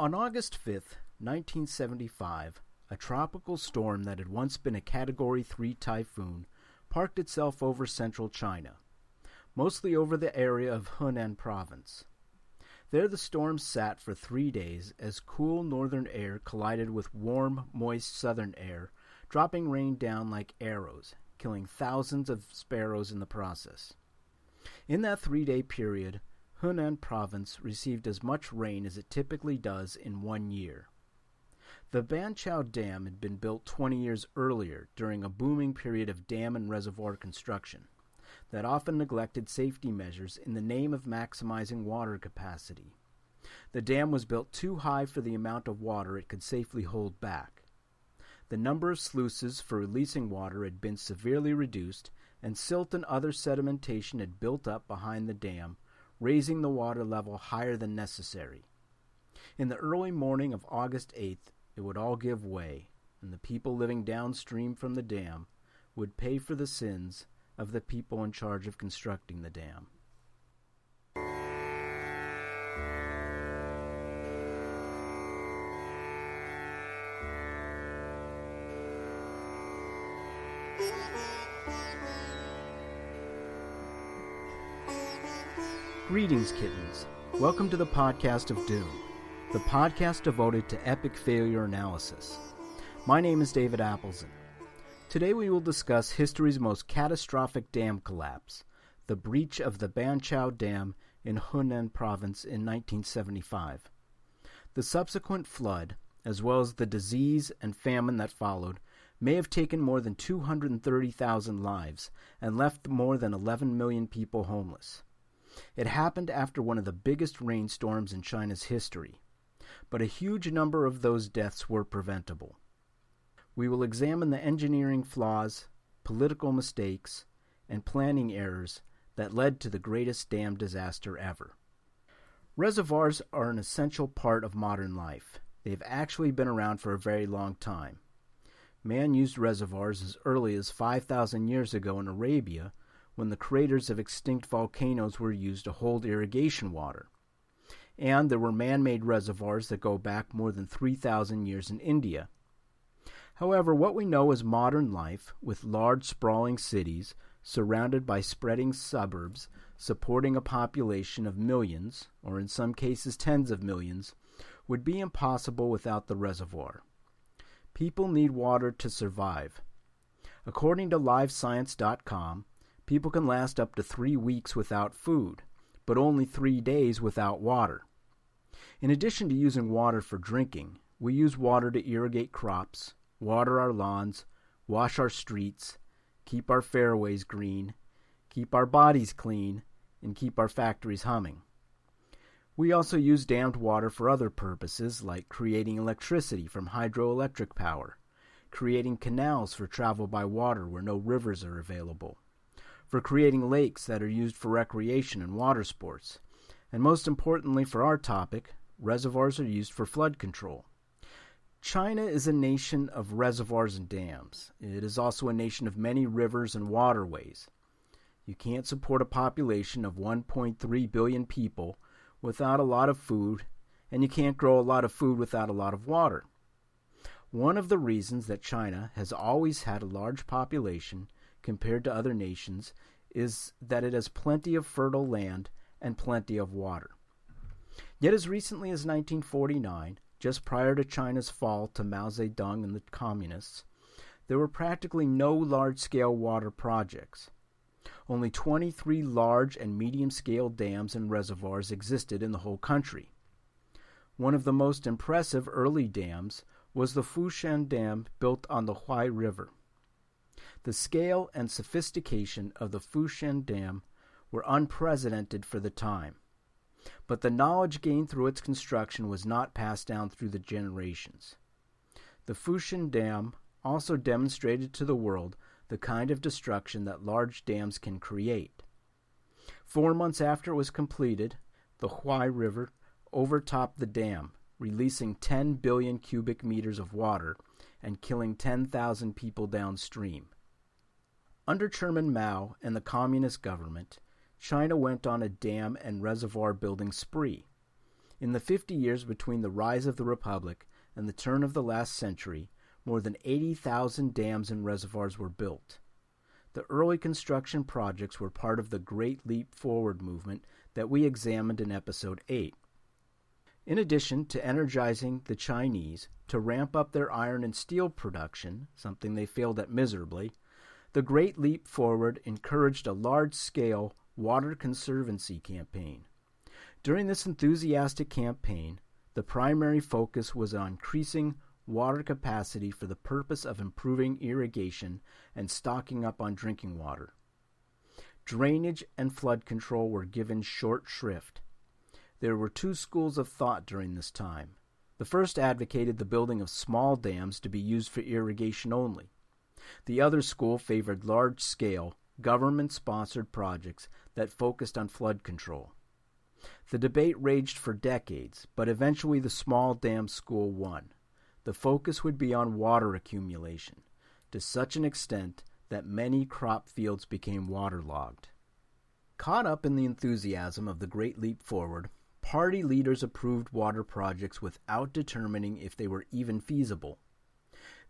On August 5th, 1975, a tropical storm that had once been a Category 3 typhoon parked itself over central China, mostly over the area of Hunan province. There the storm sat for 3 days as cool northern air collided with warm, moist southern air, dropping rain down like arrows, killing thousands of sparrows in the process. In that 3-day period, Hunan province received as much rain as it typically does in 1 year. The Banqiao Dam had been built 20 years earlier during a booming period of dam and reservoir construction that often neglected safety measures in the name of maximizing water capacity. The dam was built too high for the amount of water it could safely hold back. The number of sluices for releasing water had been severely reduced, and silt and other sedimentation had built up behind the dam, raising the water level higher than necessary. In the early morning of August 8th, it would all give way, and the people living downstream from the dam would pay for the sins of the people in charge of constructing the dam. Greetings, kittens. Welcome to the podcast of Doom, the podcast devoted to epic failure analysis. My name is David Appleson. Today we will discuss history's most catastrophic dam collapse, the breach of the Banqiao Dam in Hunan province in 1975. The subsequent flood, as well as the disease and famine that followed, may have taken more than 230,000 lives and left more than 11 million people homeless. It happened after one of the biggest rainstorms in China's history, but a huge number of those deaths were preventable. We will examine the engineering flaws, political mistakes, and planning errors that led to the greatest dam disaster ever. Reservoirs are an essential part of modern life. They have actually been around for a very long time. Man used reservoirs as early as 5,000 years ago in Arabia, when the craters of extinct volcanoes were used to hold irrigation water. And there were man-made reservoirs that go back more than 3,000 years in India. However, what we know as modern life, with large sprawling cities surrounded by spreading suburbs supporting a population of millions, or in some cases tens of millions, would be impossible without the reservoir. People need water to survive. According to livescience.com, people can last up to 3 weeks without food, but only 3 days without water. In addition to using water for drinking, we use water to irrigate crops, water our lawns, wash our streets, keep our fairways green, keep our bodies clean, and keep our factories humming. We also use dammed water for other purposes like creating electricity from hydroelectric power, creating canals for travel by water where no rivers are available, for creating lakes that are used for recreation and water sports, and most importantly for our topic, reservoirs are used for flood control. China is a nation of reservoirs and dams. It is also a nation of many rivers and waterways. You can't support a population of 1.3 billion people without a lot of food, and you can't grow a lot of food without a lot of water. One of the reasons that China has always had a large population compared to other nations is that it has plenty of fertile land and plenty of water. Yet as recently as 1949, just prior to China's fall to Mao Zedong and the communists, there were practically no large-scale water projects. Only 23 large and medium-scale dams and reservoirs existed in the whole country. One of the most impressive early dams was the Fushan Dam built on the Huai River. The scale and sophistication of the Fushan Dam were unprecedented for the time, but the knowledge gained through its construction was not passed down through the generations. The Fushan Dam also demonstrated to the world the kind of destruction that large dams can create. 4 months after it was completed, the Huai River overtopped the dam, releasing 10 billion cubic meters of water and killing 10,000 people downstream. Under Chairman Mao and the communist government, China went on a dam and reservoir building spree. In the 50 years between the rise of the Republic and the turn of the last century, more than 80,000 dams and reservoirs were built. The early construction projects were part of the Great Leap Forward movement that we examined in Episode 8. In addition to energizing the Chinese to ramp up their iron and steel production, something they failed at miserably, the Great Leap Forward encouraged a large-scale water conservancy campaign. During this enthusiastic campaign, the primary focus was on increasing water capacity for the purpose of improving irrigation and stocking up on drinking water. Drainage and flood control were given short shrift. There were two schools of thought during this time. The first advocated the building of small dams to be used for irrigation only. The other school favored large-scale, government-sponsored projects that focused on flood control. The debate raged for decades, but eventually the small dam school won. The focus would be on water accumulation, to such an extent that many crop fields became waterlogged. Caught up in the enthusiasm of the Great Leap Forward, party leaders approved water projects without determining if they were even feasible.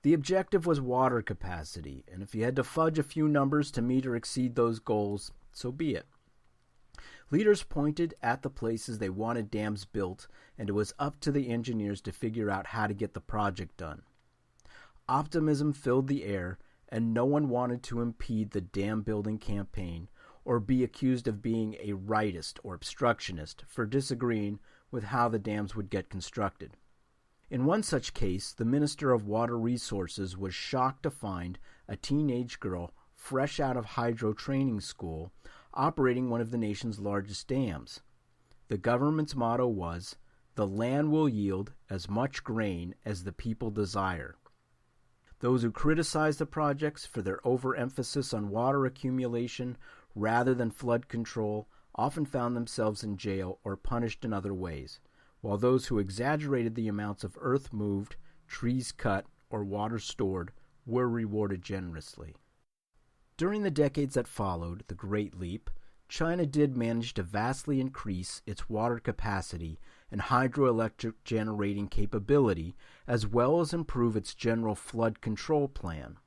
The objective was water capacity, and if you had to fudge a few numbers to meet or exceed those goals, so be it. Leaders pointed at the places they wanted dams built, and it was up to the engineers to figure out how to get the project done. Optimism filled the air, and no one wanted to impede the dam-building campaign or be accused of being a rightist or obstructionist for disagreeing with how the dams would get constructed. In one such case, the Minister of Water Resources was shocked to find a teenage girl fresh out of hydro training school operating one of the nation's largest dams. The government's motto was, "The land will yield as much grain as the people desire." Those who criticized the projects for their overemphasis on water accumulation rather than flood control often found themselves in jail or punished in other ways, while those who exaggerated the amounts of earth moved, trees cut, or water stored were rewarded generously. During the decades that followed the Great Leap, China did manage to vastly increase its water capacity and hydroelectric generating capability, as well as improve its general flood control plan.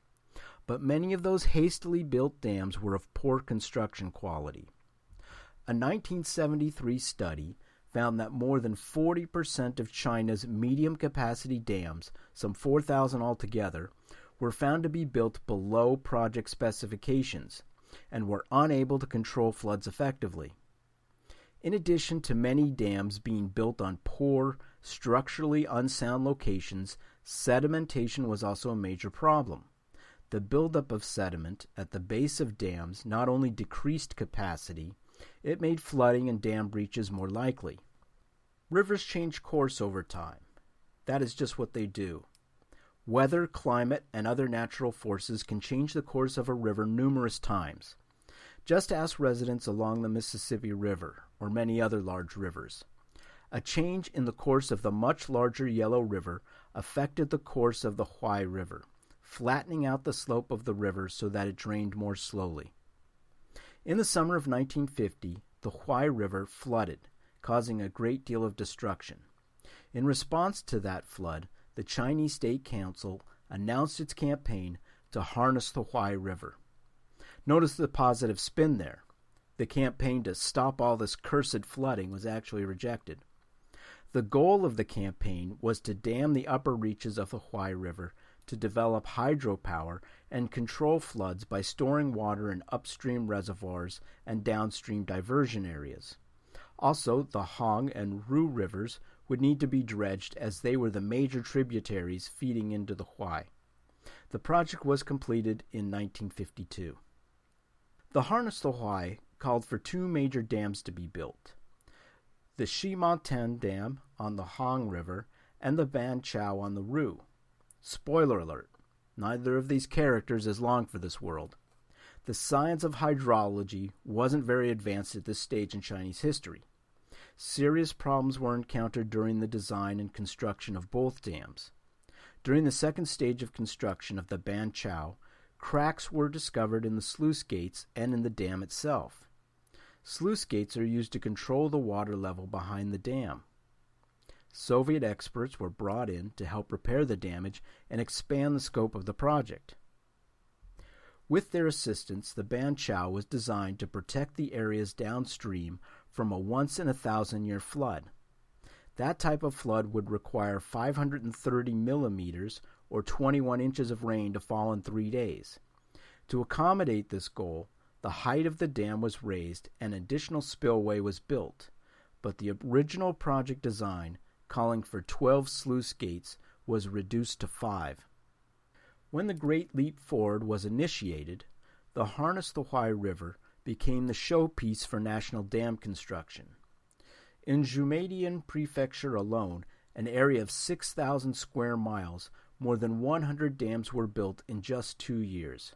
But many of those hastily built dams were of poor construction quality. A 1973 study found that more than 40% of China's medium-capacity dams, some 4,000 altogether, were found to be built below project specifications and were unable to control floods effectively. In addition to many dams being built on poor, structurally unsound locations, sedimentation was also a major problem. The buildup of sediment at the base of dams not only decreased capacity, it made flooding and dam breaches more likely. Rivers change course over time. That is just what they do. Weather, climate, and other natural forces can change the course of a river numerous times. Just ask residents along the Mississippi River or many other large rivers. A change in the course of the much larger Yellow River affected the course of the Huai River, flattening out the slope of the river so that it drained more slowly. In the summer of 1950, the Huai River flooded, causing a great deal of destruction. In response to that flood, the Chinese State Council announced its campaign to harness the Huai River. Notice the positive spin there. The campaign to stop all this cursed flooding was actually rejected. The goal of the campaign was to dam the upper reaches of the Huai River to develop hydropower and control floods by storing water in upstream reservoirs and downstream diversion areas. Also, the Hong and Ru rivers would need to be dredged as they were the major tributaries feeding into the Huai. The project was completed in 1952. The Harness the Huai called for two major dams to be built: the Shimontan Dam on the Hong River and the Banqiao on the Ru. Spoiler alert, neither of these characters is long for this world. The science of hydrology wasn't very advanced at this stage in Chinese history. Serious problems were encountered during the design and construction of both dams. During the second stage of construction of the Banqiao, cracks were discovered in the sluice gates and in the dam itself. Sluice gates are used to control the water level behind the dam. Soviet experts were brought in to help repair the damage and expand the scope of the project. With their assistance, the Banqiao was designed to protect the areas downstream from a once-in-a-thousand-year flood. That type of flood would require 530 millimeters or 21 inches of rain to fall in 3 days. To accommodate this goal, the height of the dam was raised and an additional spillway was built, but the original project design, calling for 12 sluice gates, was reduced to 5. When the Great Leap Forward was initiated, the Harness the Huai River became the showpiece for national dam construction. In Zhoumadian Prefecture alone, an area of 6,000 square miles, more than 100 dams were built in just 2 years.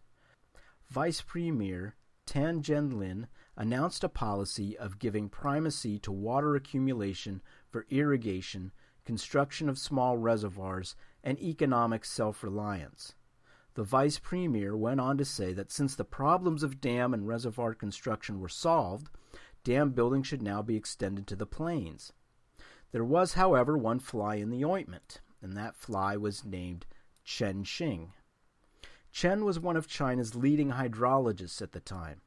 Vice Premier Tan Zhenlin announced a policy of giving primacy to water accumulation for irrigation, construction of small reservoirs, and economic self-reliance. The vice premier went on to say that since the problems of dam and reservoir construction were solved, dam building should now be extended to the plains. There was, however, one fly in the ointment, and that fly was named Chen Xing. Chen was one of China's leading hydrologists at the time.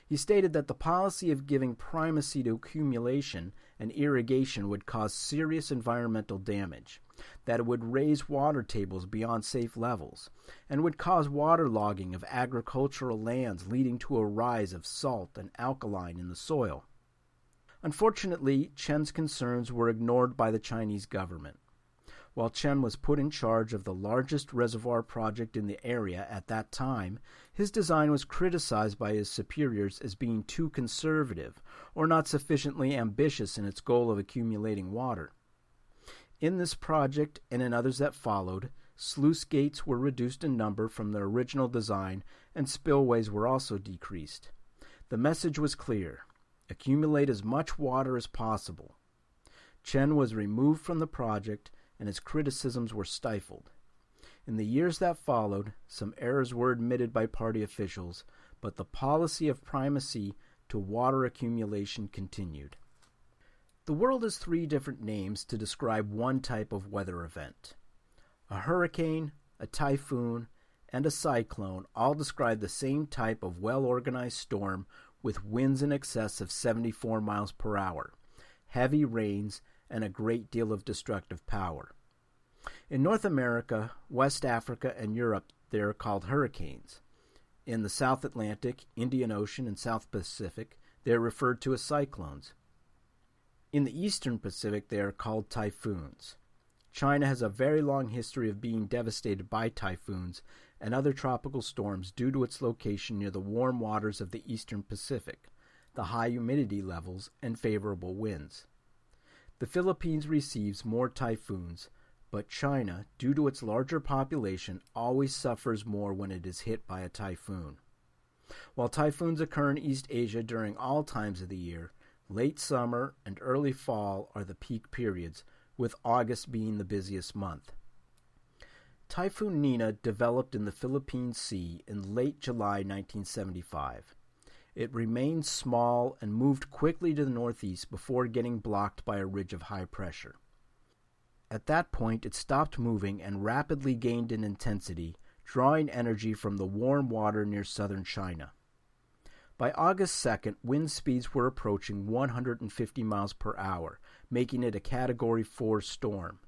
He stated that the policy of giving primacy to accumulation and irrigation would cause serious environmental damage, that it would raise water tables beyond safe levels, and would cause waterlogging of agricultural lands leading to a rise of salt and alkaline in the soil. Unfortunately, Chen's concerns were ignored by the Chinese government. While Chen was put in charge of the largest reservoir project in the area at that time, his design was criticized by his superiors as being too conservative or not sufficiently ambitious in its goal of accumulating water. In this project and in others that followed, sluice gates were reduced in number from their original design and spillways were also decreased. The message was clear: accumulate as much water as possible. Chen was removed from the project and his criticisms were stifled. In the years that followed, some errors were admitted by party officials, but the policy of primacy to water accumulation continued. The world has 3 different names to describe one type of weather event. A hurricane, a typhoon, and a cyclone all describe the same type of well-organized storm with winds in excess of 74 miles per hour, heavy rains, and a great deal of destructive power. In North America, West Africa, and Europe, they are called hurricanes. In the South Atlantic, Indian Ocean, and South Pacific, they are referred to as cyclones. In the Eastern Pacific, they are called typhoons. China has a very long history of being devastated by typhoons and other tropical storms due to its location near the warm waters of the Eastern Pacific, the high humidity levels, and favorable winds. The Philippines receives more typhoons, but China, due to its larger population, always suffers more when it is hit by a typhoon. While typhoons occur in East Asia during all times of the year, late summer and early fall are the peak periods, with August being the busiest month. Typhoon Nina developed in the Philippine Sea in late July 1975. It remained small and moved quickly to the northeast before getting blocked by a ridge of high pressure. At that point, it stopped moving and rapidly gained in intensity, drawing energy from the warm water near southern China. By August 2nd, wind speeds were approaching 150 miles per hour, making it a Category 4 storm.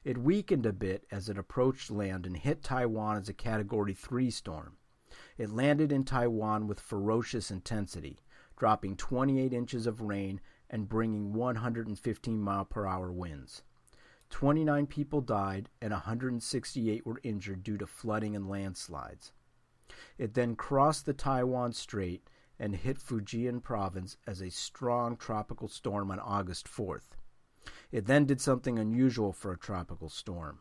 It weakened a bit as it approached land and hit Taiwan as a Category 3 storm. It landed in Taiwan with ferocious intensity, dropping 28 inches of rain and bringing 115 mile-per-hour winds. 29 people died and 168 were injured due to flooding and landslides. It then crossed the Taiwan Strait and hit Fujian province as a strong tropical storm on August 4th. It then did something unusual for a tropical storm.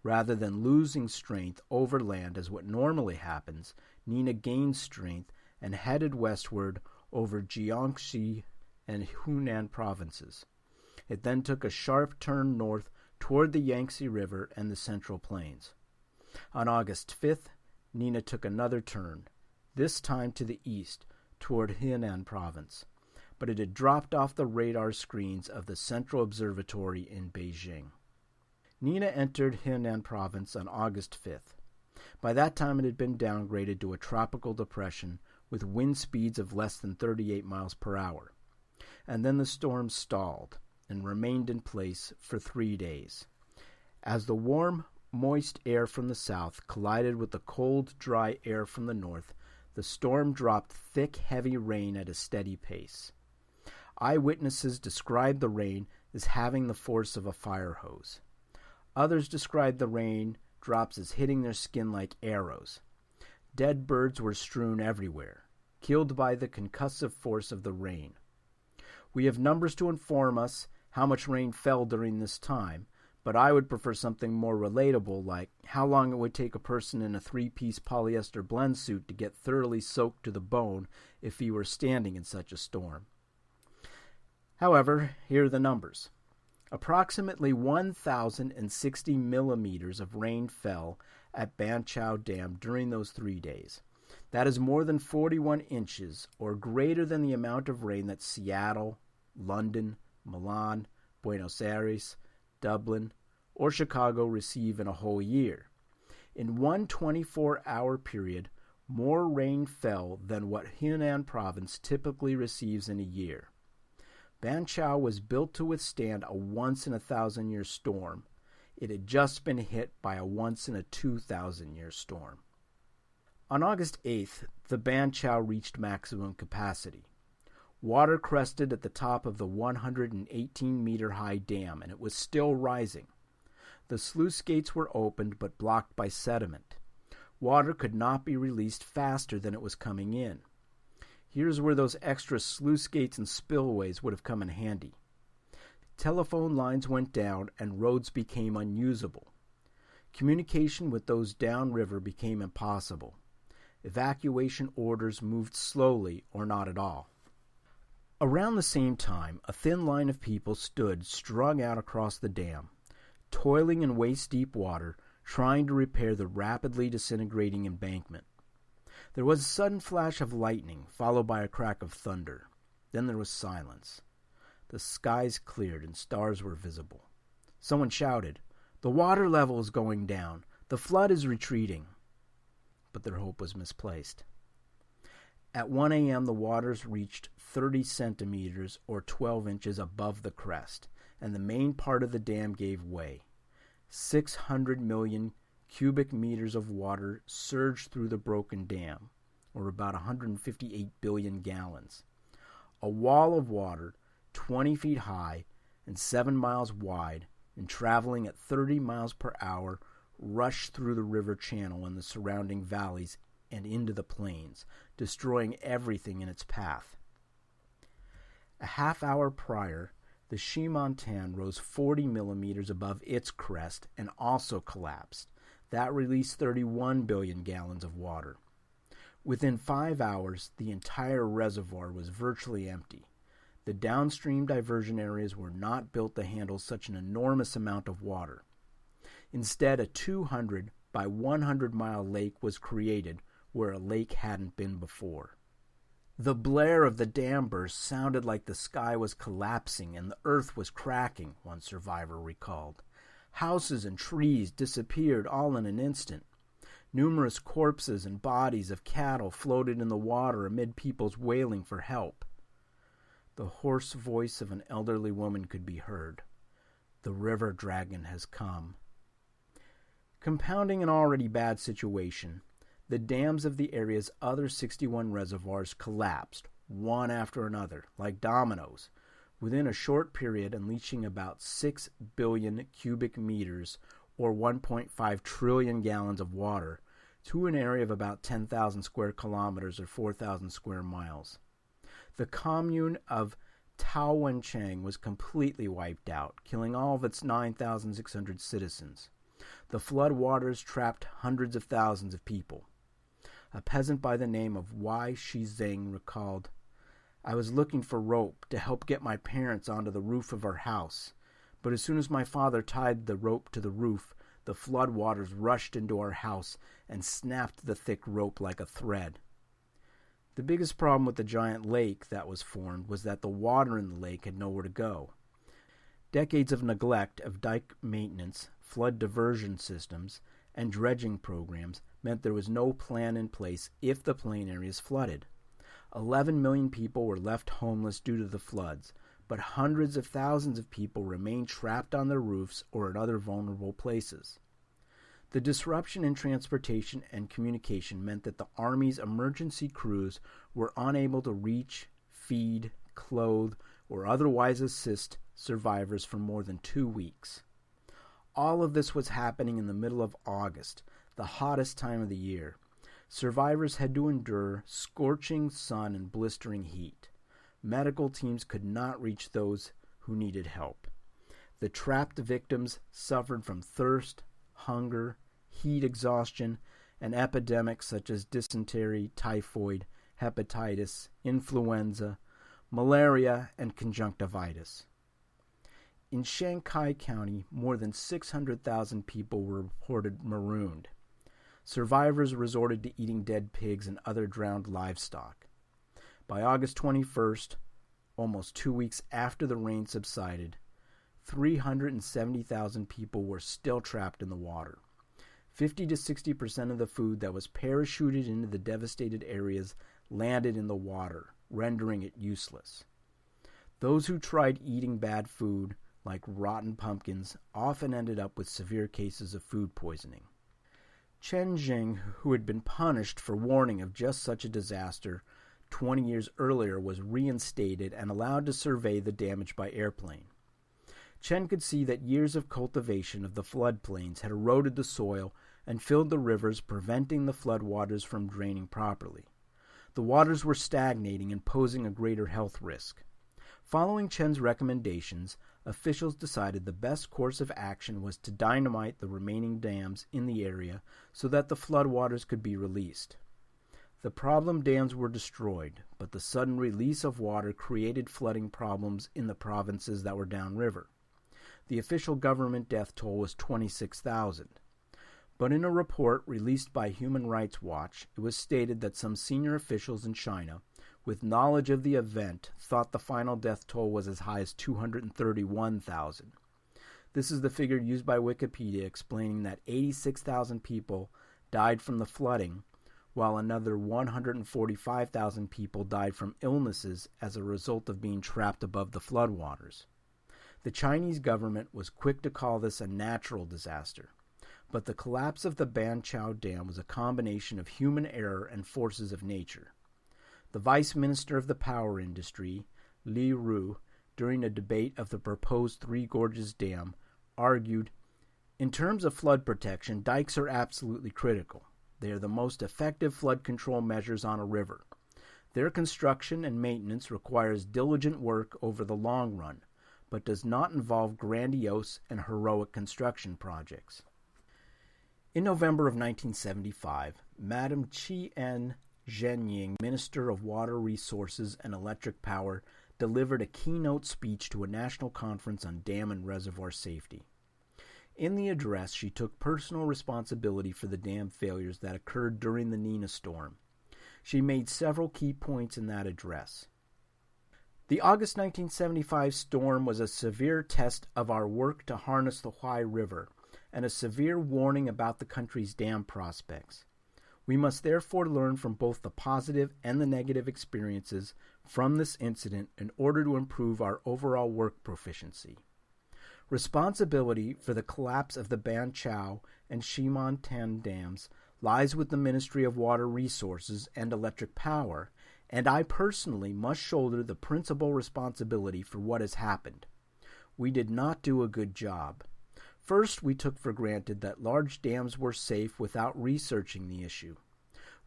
Rather than losing strength over land as what normally happens, Nina gained strength and headed westward over Jiangxi and Hunan provinces. It then took a sharp turn north toward the Yangtze River and the Central Plains. On August 5th, Nina took another turn, this time to the east, toward Henan province. but it had dropped off the radar screens of the Central Observatory in Beijing. Nina entered Henan province on August 5th. By that time it had been downgraded to a tropical depression with wind speeds of less than 38 miles per hour. And then the storm stalled and remained in place for 3 days. As the warm, moist air from the south collided with the cold, dry air from the north, the storm dropped thick, heavy rain at a steady pace. Eyewitnesses described the rain as having the force of a fire hose. Others described the rain drops as hitting their skin like arrows. Dead birds were strewn everywhere, killed by the concussive force of the rain. We have numbers to inform us how much rain fell during this time, but I would prefer something more relatable, like how long it would take a person in a 3-piece polyester blend suit to get thoroughly soaked to the bone if he were standing in such a storm. However, here are the numbers. Approximately 1,060 millimeters of rain fell at Banqiao Dam during those 3 days. That is more than 41 inches, or greater than the amount of rain that Seattle, London, Milan, Buenos Aires, Dublin, or Chicago receive in a whole year. In one 24-hour period, more rain fell than what Henan province typically receives in a year. Banqiao was built to withstand a once-in-a-thousand-year storm. It had just been hit by a once-in-a-2,000-year storm. On August 8th, the Banqiao reached maximum capacity. Water crested at the top of the 118-meter-high dam, and it was still rising. The sluice gates were opened but blocked by sediment. Water could not be released faster than it was coming in. Here's where those extra sluice gates and spillways would have come in handy. Telephone lines went down and roads became unusable. Communication with those downriver became impossible. Evacuation orders moved slowly or not at all. Around the same time, a thin line of people stood strung out across the dam, toiling in waist-deep water, trying to repair the rapidly disintegrating embankment. There was a sudden flash of lightning, followed by a crack of thunder. Then there was silence. The skies cleared and stars were visible. Someone shouted, "The water level is going down. The flood is retreating." But their hope was misplaced. At 1 a.m., the waters reached 30 centimeters or 12 inches above the crest, and the main part of the dam gave way. 600 million cubic meters of water surged through the broken dam, or about 158 billion gallons. A wall of water, 20 feet high and 7 miles wide, and traveling at 30 miles per hour, rushed through the river channel and the surrounding valleys and into the plains, destroying everything in its path. A half hour prior, the Shimontan rose 40 millimeters above its crest and also collapsed. That released 31 billion gallons of water. Within 5 hours, the entire reservoir was virtually empty. The downstream diversion areas were not built to handle such an enormous amount of water. Instead, a 200 by 100-mile lake was created where a lake hadn't been before. The blare of the dam burst sounded like the sky was collapsing and the earth was cracking, one survivor recalled. Houses and trees disappeared all in an instant. Numerous corpses and bodies of cattle floated in the water amid people's wailing for help. The hoarse voice of an elderly woman could be heard. "The river dragon has come." Compounding an already bad situation, the dams of the area's other 61 reservoirs collapsed, one after another, like dominoes, within a short period unleashing about 6 billion cubic meters, or 1.5 trillion gallons of water, to an area of about 10,000 square kilometers or 4,000 square miles. The commune of Taowenchang was completely wiped out, killing all of its 9,600 citizens. The flood waters trapped hundreds of thousands of people. A peasant by the name of Y. Shizeng recalled, "I was looking for rope to help get my parents onto the roof of our house, but as soon as my father tied the rope to the roof, the flood waters rushed into our house and snapped the thick rope like a thread." The biggest problem with the giant lake that was formed was that the water in the lake had nowhere to go. Decades of neglect of dike maintenance, flood diversion systems, and dredging programs meant there was no plan in place if the plain areas flooded. 11 million people were left homeless due to the floods, but hundreds of thousands of people remained trapped on their roofs or at other vulnerable places. The disruption in transportation and communication meant that the Army's emergency crews were unable to reach, feed, clothe, or otherwise assist survivors for more than 2 weeks. All of this was happening in the middle of August, the hottest time of the year. Survivors had to endure scorching sun and blistering heat. Medical teams could not reach those who needed help. The trapped victims suffered from thirst, hunger, heat exhaustion, and epidemics such as dysentery, typhoid, hepatitis, influenza, malaria, and conjunctivitis. In Shanghai County, more than 600,000 people were reported marooned. Survivors resorted to eating dead pigs and other drowned livestock. By August 21st, almost 2 weeks after the rain subsided, 370,000 people were still trapped in the water. 50 to 60% of the food that was parachuted into the devastated areas landed in the water, rendering it useless. Those who tried eating bad food, like rotten pumpkins, often ended up with severe cases of food poisoning. Chen Jing, who had been punished for warning of just such a disaster 20 years earlier, was reinstated and allowed to survey the damage by airplane. Chen could see that years of cultivation of the floodplains had eroded the soil and filled the rivers, preventing the floodwaters from draining properly. The waters were stagnating and posing a greater health risk. Following Chen's recommendations, officials decided the best course of action was to dynamite the remaining dams in the area so that the floodwaters could be released. The problem dams were destroyed, but the sudden release of water created flooding problems in the provinces that were downriver. The official government death toll was 26,000. But in a report released by Human Rights Watch, it was stated that some senior officials in China, with knowledge of the event, thought the final death toll was as high as 231,000. This is the figure used by Wikipedia, explaining that 86,000 people died from the flooding, while another 145,000 people died from illnesses as a result of being trapped above the floodwaters. The Chinese government was quick to call this a natural disaster, but the collapse of the Banqiao Dam was a combination of human error and forces of nature. The vice minister of the power industry, Li Ru, during a debate of the proposed Three Gorges Dam, argued, "In terms of flood protection, dikes are absolutely critical. They are the most effective flood control measures on a river. Their construction and maintenance requires diligent work over the long run, but does not involve grandiose and heroic construction projects." In November of 1975, Madam Qi-en Zhenying, Minister of Water Resources and Electric Power, delivered a keynote speech to a national conference on dam and reservoir safety. In the address, she took personal responsibility for the dam failures that occurred during the Nina storm. She made several key points in that address. The August 1975 storm was a severe test of our work to harness the Huai River, and a severe warning about the country's dam prospects. We must therefore learn from both the positive and the negative experiences from this incident in order to improve our overall work proficiency. Responsibility for the collapse of the Banqiao and Shimontan dams lies with the Ministry of Water Resources and Electric Power, and I personally must shoulder the principal responsibility for what has happened. We did not do a good job. First, we took for granted that large dams were safe without researching the issue.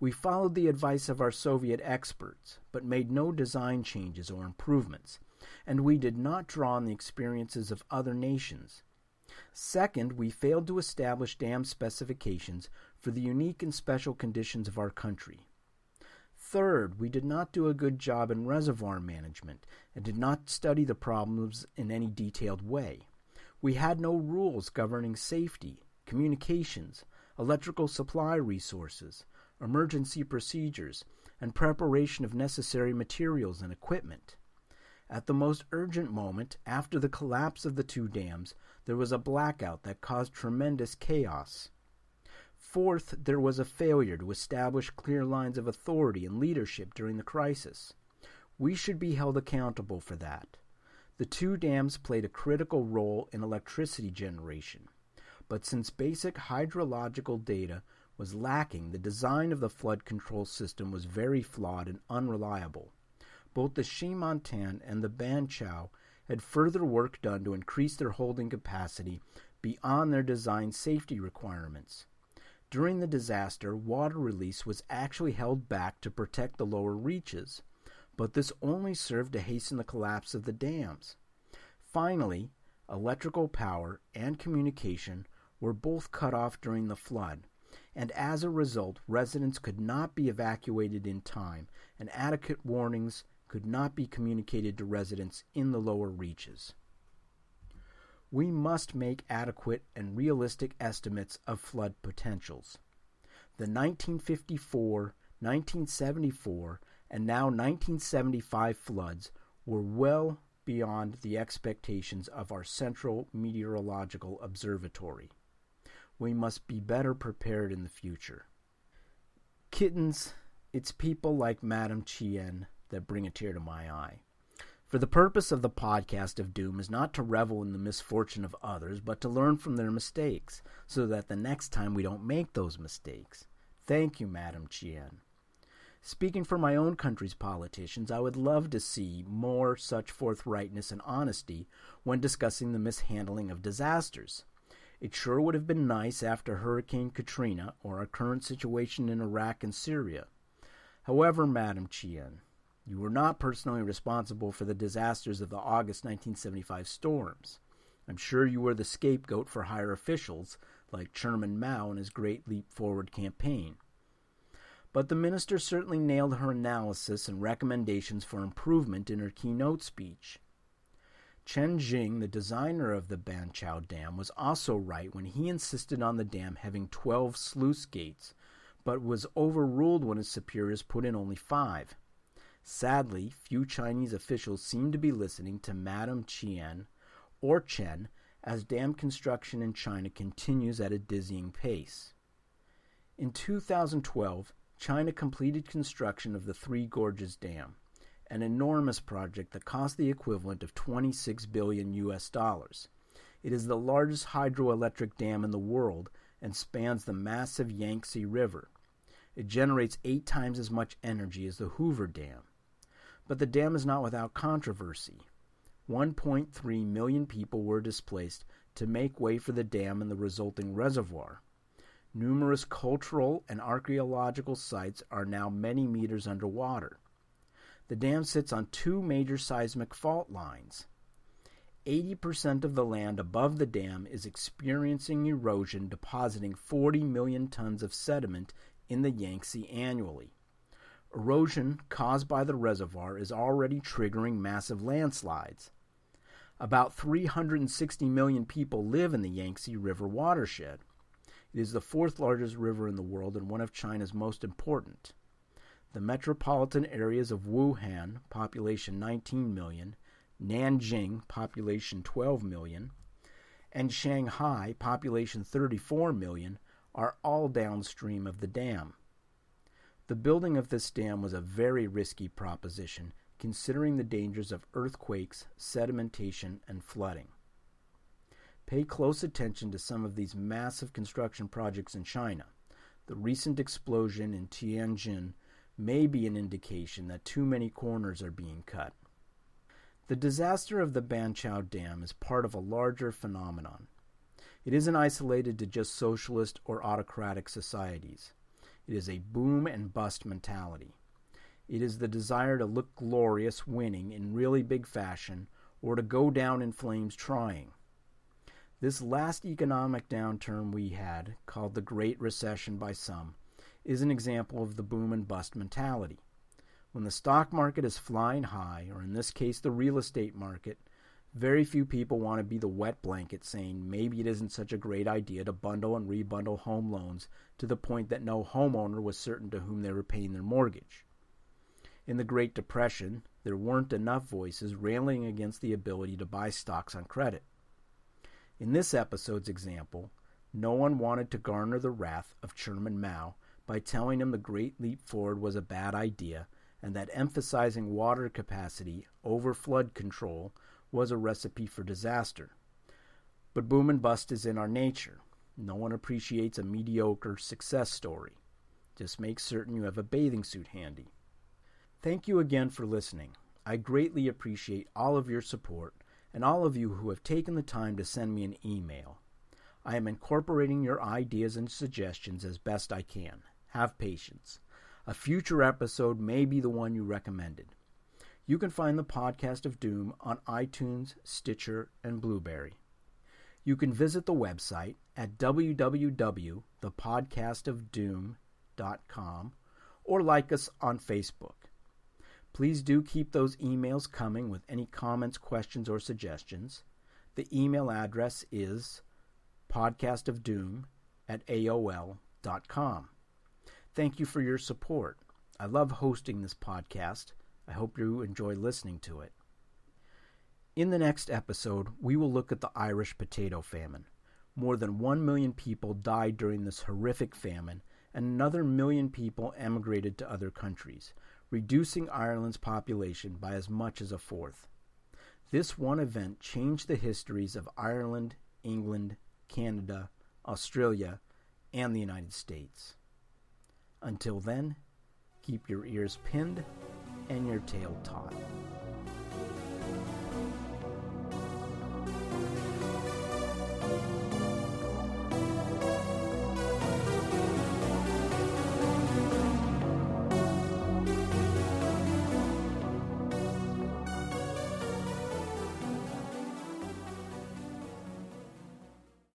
We followed the advice of our Soviet experts, but made no design changes or improvements, and we did not draw on the experiences of other nations. Second, we failed to establish dam specifications for the unique and special conditions of our country. Third, we did not do a good job in reservoir management and did not study the problems in any detailed way. We had no rules governing safety, communications, electrical supply resources, emergency procedures, and preparation of necessary materials and equipment. At the most urgent moment, after the collapse of the two dams, there was a blackout that caused tremendous chaos. Fourth, there was a failure to establish clear lines of authority and leadership during the crisis. We should be held accountable for that. The two dams played a critical role in electricity generation, but since basic hydrological data was lacking, the design of the flood control system was very flawed and unreliable. Both the Ximontan and the Banqiao had further work done to increase their holding capacity beyond their design safety requirements. During the disaster, water release was actually held back to protect the lower reaches, but this only served to hasten the collapse of the dams. Finally, electrical power and communication were both cut off during the flood, and as a result, residents could not be evacuated in time, and adequate warnings could not be communicated to residents in the lower reaches. We must make adequate and realistic estimates of flood potentials. The 1954, 1974, and now 1975 floods were well beyond the expectations of our Central Meteorological Observatory. We must be better prepared in the future. Kittens, it's people like Madame Chien that bring a tear to my eye. For the purpose of the podcast of doom is not to revel in the misfortune of others, but to learn from their mistakes, so that the next time we don't make those mistakes. Thank you, Madame Chien. Speaking for my own country's politicians, I would love to see more such forthrightness and honesty when discussing the mishandling of disasters. It sure would have been nice after Hurricane Katrina or our current situation in Iraq and Syria. However, Madame Chien, you were not personally responsible for the disasters of the August 1975 storms. I'm sure you were the scapegoat for higher officials, like Chairman Mao and his Great Leap Forward campaign. But the minister certainly nailed her analysis and recommendations for improvement in her keynote speech. Chen Jing, the designer of the Banqiao Dam, was also right when he insisted on the dam having 12 sluice gates, but was overruled when his superiors put in only 5. Sadly, few Chinese officials seem to be listening to Madame Chien or Chen as dam construction in China continues at a dizzying pace. In 2012, China completed construction of the Three Gorges Dam, an enormous project that cost the equivalent of $26 billion. It is the largest hydroelectric dam in the world and spans the massive Yangtze River. It generates 8 times as much energy as the Hoover Dam. But the dam is not without controversy. 1.3 million people were displaced to make way for the dam and the resulting reservoir. Numerous cultural and archaeological sites are now many meters underwater. The dam sits on 2 major seismic fault lines. 80% of the land above the dam is experiencing erosion, depositing 40 million tons of sediment in the Yangtze annually. Erosion caused by the reservoir is already triggering massive landslides. About 360 million people live in the Yangtze River watershed. It is the 4th largest river in the world and one of China's most important. The metropolitan areas of Wuhan, population 19 million, Nanjing, population 12 million, and Shanghai, population 34 million, are all downstream of the dam. The building of this dam was a very risky proposition, considering the dangers of earthquakes, sedimentation, and flooding. Pay close attention to some of these massive construction projects in China. The recent explosion in Tianjin may be an indication that too many corners are being cut. The disaster of the Banqiao Dam is part of a larger phenomenon. It isn't isolated to just socialist or autocratic societies. It is a boom and bust mentality. It is the desire to look glorious winning in really big fashion or to go down in flames trying. This last economic downturn we had, called the Great Recession by some, is an example of the boom and bust mentality. When the stock market is flying high, or in this case the real estate market, very few people want to be the wet blanket saying maybe it isn't such a great idea to bundle and rebundle home loans to the point that no homeowner was certain to whom they were paying their mortgage. In the Great Depression, there weren't enough voices railing against the ability to buy stocks on credit. In this episode's example, no one wanted to garner the wrath of Chairman Mao by telling him the Great Leap Forward was a bad idea and that emphasizing water capacity over flood control was a recipe for disaster. But boom and bust is in our nature. No one appreciates a mediocre success story. Just make certain you have a bathing suit handy. Thank you again for listening. I greatly appreciate all of your support and all of you who have taken the time to send me an email. I am incorporating your ideas and suggestions as best I can. Have patience. A future episode may be the one you recommended. You can find the Podcast of Doom on iTunes, Stitcher, and Blueberry. You can visit the website at www.thepodcastofdoom.com or like us on Facebook. Please do keep those emails coming with any comments, questions, or suggestions. The email address is podcastofdoom@aol.com. Thank you for your support. I love hosting this podcast. I hope you enjoy listening to it. In the next episode, we will look at the Irish potato famine. More than 1 million people died during this horrific famine, and another 1 million people emigrated to other countries, reducing Ireland's population by as much as a fourth. This one event changed the histories of Ireland, England, Canada, Australia, and the United States. Until then, keep your ears pinned and your tail taut.